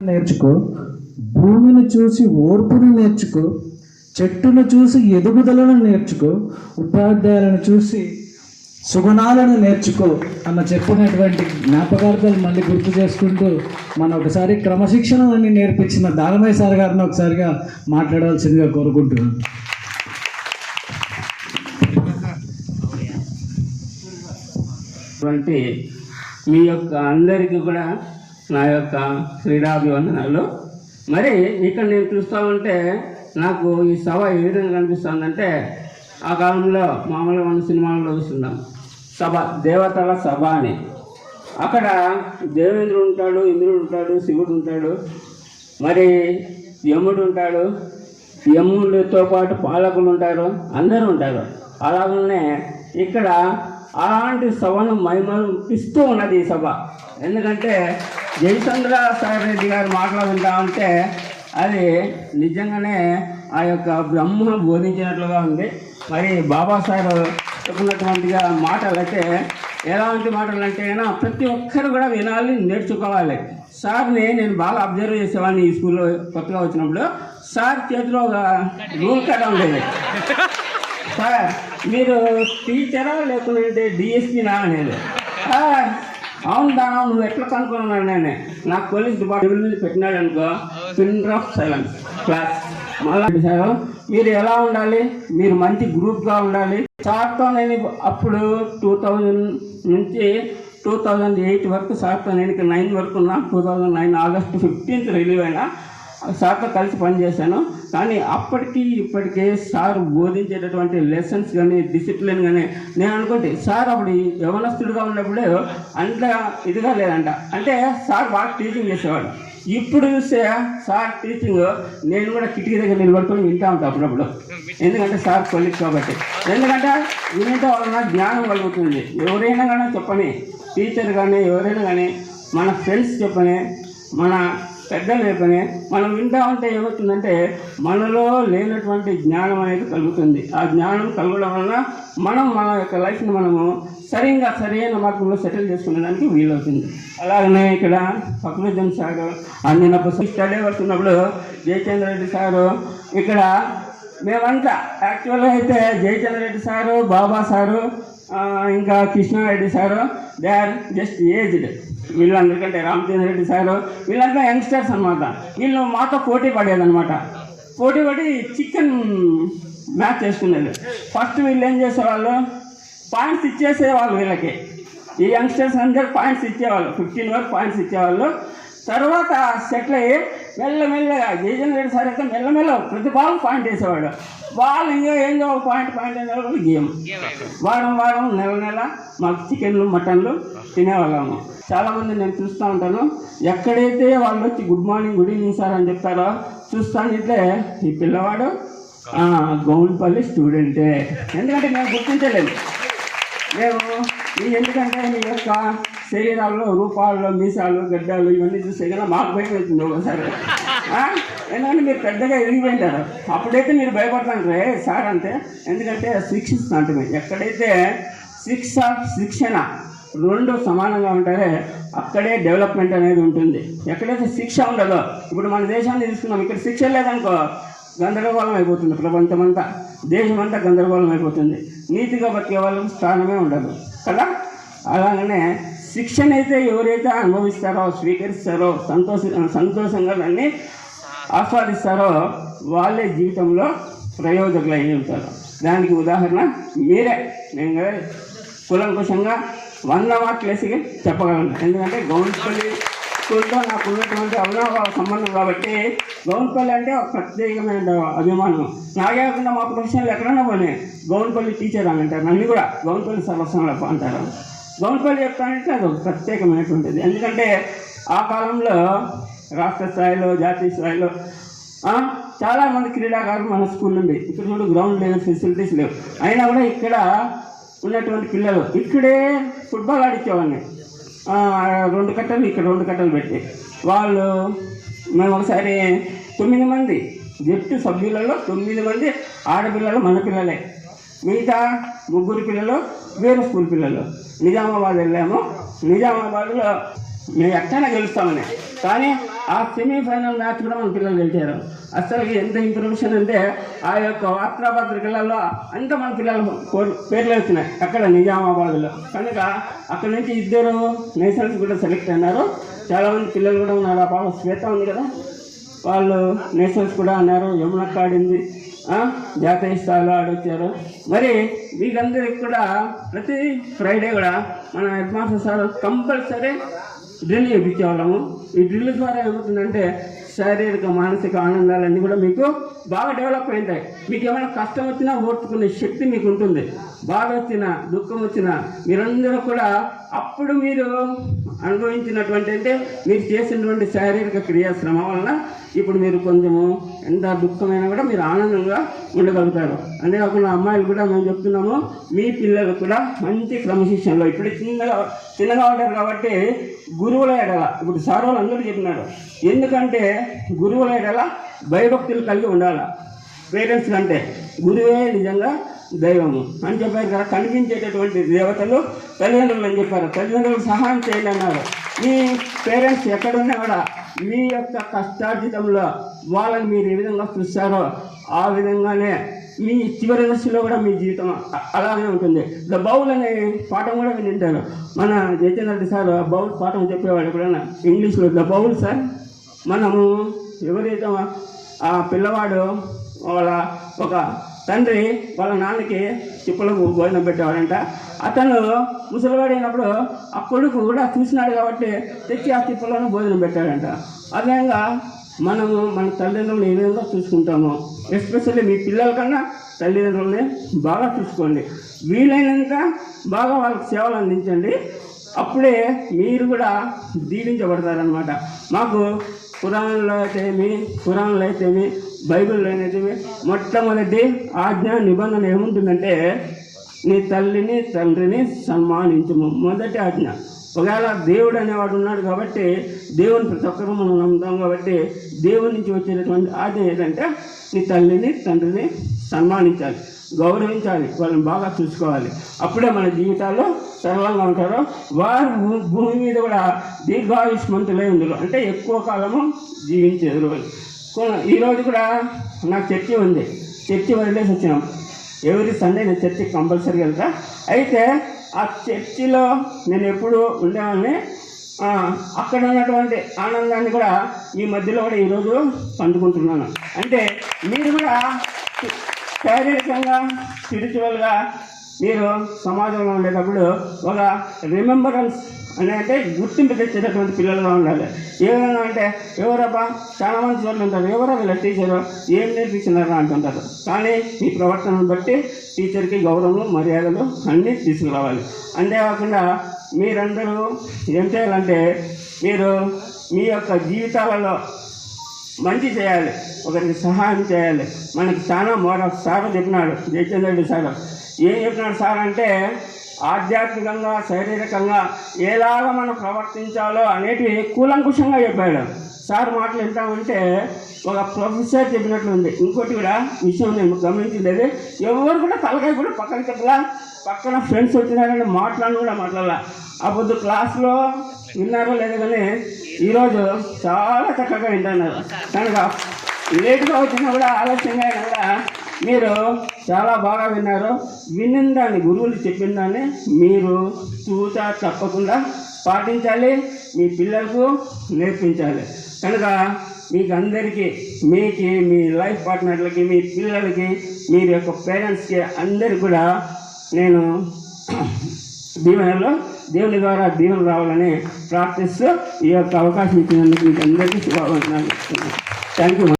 నేర్చుకో, భూమిని చూసి ఓర్పును నేర్చుకో, చెట్టును చూసి ఎదుగుదలను నేర్చుకో, ఉపాధ్యాయులను చూసి సుగుణాలను నేర్చుకో అన్న చెప్పినటువంటి జ్ఞాపకార్థాలు మళ్ళీ గుర్తు చేసుకుంటూ మన ఒకసారి క్రమశిక్షణని నేర్పించిన దానమయ్య సార్ గారిని ఒకసారిగా మాట్లాడాల్సిందిగా కోరుకుంటున్నాను. మీ యొక్క అందరికీ కూడా నా యొక్క క్రీడాభివందనాలు. మరి ఇక్కడ నేను చూస్తూ ఉంటే నాకు ఈ సభ ఏ విధంగా కనిపిస్తుందంటే, ఆ కాలంలో మామూలుగా మన సినిమాల్లో చూస్తున్నాం సభ, దేవతల సభ అని. అక్కడ దేవేంద్రుడు ఉంటాడు, ఇంద్రుడు ఉంటాడు, శివుడు ఉంటాడు, మరి యముడు ఉంటాడు, యముడితో పాటు పాలకులు ఉంటారు, అందరూ ఉంటారు. అలాగనే ఇక్కడ అలాంటి సభను మహిమపిస్తూ ఉన్నది ఈ సభ. ఎందుకంటే జయచంద్ర సాయి రెడ్డి గారు మాట్లాడుతూ ఉంటే అది నిజంగానే ఆ యొక్క బ్రహ్మ బోధించినట్లుగా ఉంది. మరి బాబాసాహెబ్ చెప్పినటువంటిగా మాటలు అయితే ఎలాంటి మాటలు అంటే ప్రతి ఒక్కరు కూడా వినాలి, నేర్చుకోవాలి. సార్ని నేను బాగా అబ్జర్వ్ చేసేవాడిని ఈ స్కూల్లో కొత్తగా వచ్చినప్పుడు. సార్ చేతిలో ఒక రూల్ కట్ట ఉండేది. సార్ మీరు టీచరా లేకుంటే డిఎస్పీనా అనేది. అవును నువ్వు ఎట్లా కనుక్కున్నాను నేను, నాకు పోలీస్ డిపార్ట్మెంట్ మీద పెట్టినాడు అనుకో, పిన్ డ్రాప్ సైలెన్స్ క్లాస్. మళ్ళీ సార్ మీరు ఎలా ఉండాలి, మీరు మంచి గ్రూప్గా ఉండాలి. సార్తో నేను అప్పుడు 2000 నుంచి 2008 వరకు సార్తో నేను 9 వరకు ఉన్నా. 2009 ఆగస్టు 15th రిలీవ్ అయినా. సార్తో కలిసి పనిచేశాను. కానీ అప్పటికి ఇప్పటికే సార్ బోధించేటటువంటి లెసన్స్ కానీ డిసిప్లిన్ కానీ నేను అనుకుంటే సార్ అప్పుడు యవనస్తుడిగా ఉన్నప్పుడే అంత ఇదిగా లేదంట. అంటే సార్ బాగా టీచింగ్ చేసేవాడు. ఇప్పుడు చూస్తే సార్ టీచింగ్ నేను కూడా కిటికీ దగ్గర నిలబడుకొని వింటా ఉంటాను అప్పుడప్పుడు. ఎందుకంటే సార్ కొలిక్ కాబట్టి. ఎందుకంటే వినటం వలన జ్ఞానం కలుగుతుంది. ఎవరైనా కానీ చెప్పని, టీచర్ కానీ ఎవరైనా కానీ, మన ఫ్రెండ్స్ చెప్పని, మన పెద్దలు చెప్పని మనం వింటా ఉంటే ఏమవుతుందంటే మనలో లేనటువంటి జ్ఞానం అనేది కలుగుతుంది. ఆ జ్ఞానం కలగడం వలన మనం మన యొక్క లైఫ్ని మనము సరైన మార్గంలో సెటిల్ చేసుకునేదానికి వీలవుతుంది. అలాగనే ఇక్కడ ఫక్రుద్దీన్ సారు నేను స్టడీ పడుతున్నప్పుడు జయచంద్ర రెడ్డి సారు ఇక్కడ మేమంతా యాక్చువల్గా అయితే జయచంద్ర రెడ్డి సారు, బాబా సారు, ఇంకా Krishnareddy sir, they are just aged. వీళ్ళందరికంటే రామచంద్ర రెడ్డి సారు వీళ్ళంతా యంగ్స్టర్స్ అనమాట. వీళ్ళు మాతో పోటీ పడేదన్నమాట. పోటీ పడి చికెన్ మ్యాచ్ చేసుకునేది. ఫస్ట్ వీళ్ళు ఏం చేసేవాళ్ళు, పాయింట్స్ ఇచ్చేసేవాళ్ళు వీళ్ళకి. ఈ యంగ్స్టర్స్ అందరూ పాయింట్స్ ఇచ్చేవాళ్ళు, 15 వరకు పాయింట్స్ ఇచ్చేవాళ్ళు. తర్వాత సెటిల్ అయ్యి మెల్లమెల్లగా జయచంద్ర రెడ్డి సార్ అయితే మెల్లమెల్ల ప్రతి బాబు పాయింట్ వేసేవాడు. వాళ్ళు ఇంకా ఏందో పాయింట్ అనేవాళ్ళు గేమ్. వారం నెల మాకు చికెన్లు మటన్లు తినేవాళ్ళము. చాలామంది నేను చూస్తూ ఉంటాను, ఎక్కడైతే వాళ్ళు వచ్చి good morning good evening sir అని చెప్తారో చూస్తాను ఇట్లే ఈ పిల్లవాడు గౌన్పల్లి స్టూడెంటే. ఎందుకంటే మేము గుర్తించలేదు. ఎందుకంటే మీ యొక్క శరీరాల్లో రూపాల్లో మీసాలు గడ్డాలు ఇవన్నీ చూస్తే కదా మాకు భయం అవుతుంది ఒకసారి. ఎందుకంటే మీరు పెద్దగా ఎదిగిపోయింటారు. అప్పుడైతే మీరు భయపడతారు సార్ అంటే. ఎందుకంటే శిక్షిస్తున్నట్టు ఎక్కడైతే శిక్షణ రెండు సమానంగా ఉంటారే అక్కడే డెవలప్మెంట్ అనేది ఉంటుంది. ఎక్కడైతే శిక్ష ఉండదో, ఇప్పుడు మన దేశాన్ని తీసుకున్నాం, ఇక్కడ శిక్ష లేదనుకో గందరగోళం అయిపోతుంది. ప్రపంచమంతా, దేశమంతా గందరగోళం అయిపోతుంది. నీతిగా బతికే వాళ్ళకి స్థానమే ఉండదు కదా. అలాగనే శిక్షణ అయితే ఎవరైతే అనుభవిస్తారో, స్వీకరిస్తారో, సంతోషంగా దాన్ని ఆస్వాదిస్తారో వాళ్ళే జీవితంలో ప్రయోజకులు అయ్యి ఉంటారు. దానికి ఉదాహరణ మీరే. నేను కులంకుశంగా 100 మార్కులు వేసి చెప్పగలను. ఎందుకంటే గౌన్పల్లి స్కూల్తో నాకు ఉన్నటువంటి అవినాభావ సంబంధం కాబట్టి గౌన్పల్లి అంటే ఒక ప్రత్యేకమైన అభిమానం. నాకే కాకుండా మా ప్రొఫెషన్లు ఎక్కడైనా పోనీ గౌన్పల్లి టీచర్ అని అంటారు, నన్ను కూడా గౌన్పల్లి సర్వస్వంలో అంటారు. గౌన్పల్లి చెప్తానంటే అది ఒక ప్రత్యేకమైనటువంటిది. ఎందుకంటే ఆ కాలంలో రాష్ట్ర స్థాయిలో, జాతీయ స్థాయిలో చాలామంది క్రీడాకారులు మన స్కూల్ నుండి. ఇక్కడ చూడు గ్రౌండ్ లేవు, ఫెసిలిటీస్ లేవు. అయినా కూడా ఇక్కడ ఉన్నటువంటి పిల్లలు ఇక్కడే ఫుట్బాల్ ఆడించేవాడిని. 2 కట్టలు ఇక్కడ 2 కట్టలు పెట్టి వాళ్ళు మేము ఒకసారి 9 మంది జట్టు సభ్యులలో 9 మంది ఆడపిల్లలు మన పిల్లలే. మిగతా 3 పిల్లలు వేరే స్కూల్ పిల్లలు. నిజామాబాద్ వెళ్ళాము. నిజామాబాద్లో మేము ఎక్కడైనా గెలుస్తామని. కానీ ఆ సెమీఫైనల్ మ్యాచ్ కూడా మన పిల్లలు గెలిచారు. అసలు ఎంత ఇన్ఫర్మేషన్ అంటే ఆ యొక్క వార్తాపత్రికలలో అంతా మన పిల్లలు పేర్లు వచ్చినాయి అక్కడ నిజామాబాద్లో. కనుక అక్కడ నుంచి 2 నేషనల్స్ కూడా సెలెక్ట్ అయినారు. చాలామంది పిల్లలు కూడా ఉన్నారు. ఆ పాప శ్వేత ఉంది కదా, వాళ్ళు నేషనల్స్ కూడా అన్నారు. యమునక్క ఆడింది, జాతీయ స్థాయిలో ఆడొచ్చారు. మరి వీళ్ళందరికీ కూడా ప్రతి ఫ్రైడే కూడా మన head master sir compulsory drill చేయించేవాళ్ళము. ఈ డ్రిల్ ద్వారా ఏమవుతుందంటే శారీరక మానసిక ఆనందాలన్నీ కూడా మీకు బాగా డెవలప్ అవుతాయి. మీకు ఏమైనా కష్టం వచ్చినా ఓర్చుకునే శక్తి మీకు ఉంటుంది. బాధ వచ్చినా దుఃఖం వచ్చినా మీరందరూ కూడా అప్పుడు మీరు అనుభవించినటువంటి అంటే మీరు చేసినటువంటి శారీరక క్రియాశ్రమ వలన ఇప్పుడు మీరు కొంచెము ఎంత దుఃఖమైనా కూడా మీరు ఆనందంగా ఉండగలుగుతారు. అంతేకాకుండా అమ్మాయిలు కూడా మేము చెప్తున్నాము, మీ పిల్లలు కూడా మంచి క్రమశిక్షణలో ఇప్పుడు చిన్నగా ఉంటారు కాబట్టి గురువుల ఎడల ఇప్పుడు సార్ వాళ్ళు అందరూ చెప్పినారు. ఎందుకంటే గురువుల ఎడల భయభక్తులు కలిగి ఉండాలి. పేరెంట్స్ కంటే గురువే నిజంగా దైవము అని చెప్పారు కదా. కనిపించేటటువంటి దేవతలు తల్లిదండ్రులు అని చెప్పారు. తల్లిదండ్రులకు సహాయం చేయండి అన్నారు. మీ పేరెంట్స్ ఎక్కడున్నా కూడా మీ యొక్క కష్టార్జితంలో వాళ్ళని మీరు ఏ విధంగా చూస్తారో ఆ విధంగానే మీ చివరి దశలో కూడా మీ జీవితం అలాగే ఉంటుంది. ద బౌల్ అనే పాఠం కూడా వింటారు. మన జయచంద్ర సార్ బౌల్ పాఠం చెప్పేవాడు ఎప్పుడైనా ఇంగ్లీష్లో. ద బౌల్ సార్, మనము ఎవరైతే ఆ పిల్లవాడు వాళ్ళ ఒక తండ్రి వాళ్ళ నాన్నకి చిప్పలకు భోజనం పెట్టేవాడంట. అతను ముసలివాడైనప్పుడు ఆ కొడుకు కూడా చూసినాడు కాబట్టి తెచ్చి ఆ చిప్పలను భోజనం పెట్టాడంట. అదేవిధంగా మనము మన తల్లిదండ్రులను ఏ విధంగా చూసుకుంటామో, ఎస్పెషల్లీ మీ పిల్లల కన్నా తల్లిదండ్రులని బాగా చూసుకోండి. వీలైనంత బాగా వాళ్ళకి సేవలు అందించండి. అప్పుడే మీరు కూడా దీవించబడతారనమాట. మాకు పురాణంలో అయితేమి బైబిల్లో అయితేమి మొట్టమొదటి ఆజ్ఞ నిబంధన ఏముంటుందంటే నీ తల్లిని తండ్రిని సన్మానించము. మొదటి ఆజ్ఞ. ఒకవేళ దేవుడు అనేవాడు ఉన్నాడు కాబట్టి దేవుని ప్రతి ఒక్కరూ మనం నమ్ముతాం కాబట్టి దేవుడి నుంచి వచ్చేటటువంటి ఆజ్ఞ ఏంటంటే నీ తల్లిని తండ్రిని సన్మానించాలి, గౌరవించాలి, వాళ్ళని బాగా చూసుకోవాలి. అప్పుడే మన జీవితాల్లో సరళంగా ఉంటారు. వారు భూమి మీద కూడా దీర్ఘాయుష్మంతులై ఉందరు, అంటే ఎక్కువ కాలము జీవించేది. ఈరోజు కూడా నాకు చర్చి ఉంది. చర్చి వదిలేసి వచ్చినాం. ఎవ్రీ సండే నేను చర్చికి కంపల్సరీగా వెళ్తా. అయితే ఆ చర్చిలో నేను ఎప్పుడు ఉండేవాడిని. అక్కడ ఉన్నటువంటి ఆనందాన్ని కూడా ఈ మధ్యలో కూడా ఈరోజు పంచుకుంటున్నాను. అంటే మీరు కూడా శారీరకంగా స్పిరిచువల్గా మీరు సమాజంలో ఉండేటప్పుడు ఒక రిమెంబరెన్స్ అంటే గుర్తింపు తెచ్చేటటువంటి పిల్లలుగా ఉండాలి. ఏ విధంగా అంటే ఎవరబ్బా చాలామంది చోట్ల ఉంటారు, ఎవరో వీళ్ళ టీచరు ఏం నేర్పించినారా అంటుంటారు. కానీ మీ ప్రవర్తనను బట్టి టీచర్కి గౌరవం మర్యాదలు అన్నీ తీసుకురావాలి. అంతేకాకుండా మీరందరూ ఏం చేయాలంటే మీరు మీ యొక్క జీవితాలలో మంచి చేయాలి, ఒకరికి సహాయం చేయాలి. మనకి చాలా సార్ చెప్పినాడు, జయచంద్రుడు సార్ ఏం చెప్పినాడు సార్ అంటే ఆధ్యాత్మికంగా శారీరకంగా ఎలాగా మనం ప్రవర్తించాలో అనేటివి కూలంకుషంగా చెప్పాడు. సార్ మాటలు వింటామంటే ఒక ప్రొఫెసర్ చెప్పినట్లు ఉంది. ఇంకోటి కూడా విషయం నేను గమనించలేదు, ఎవరు కూడా తలకాయ కూడా పక్కన చెప్పలా, పక్కన ఫ్రెండ్స్ వచ్చినారని మాట్లాడాల. ఆ పొద్దు క్లాస్లో విన్నారో లేదో కానీ ఈరోజు చాలా చక్కగా వింటున్నారు. కనుక లేటుగా వచ్చినా కూడా ఆలస్యంగా అయినా కూడా మీరు చాలా బాగా విన్నారు. విన్న దాన్ని గురువులు చెప్పిన దాన్ని మీరు చూసా తప్పకుండా పాటించాలి, మీ పిల్లలకు నేర్పించాలి. కనుక మీకు అందరికీ, మీ లైఫ్ పార్ట్నర్లకి, మీ పిల్లలకి, మీరు యొక్క పేరెంట్స్కి అందరికీ కూడా నేను దీవెనలో దేవుని ద్వారా దీవెన రావాలని ప్రార్థిస్తూ ఈ యొక్క అవకాశం ఇచ్చినందుకు మీకు అందరికీ శుభాకాంక్షలు. Thank you.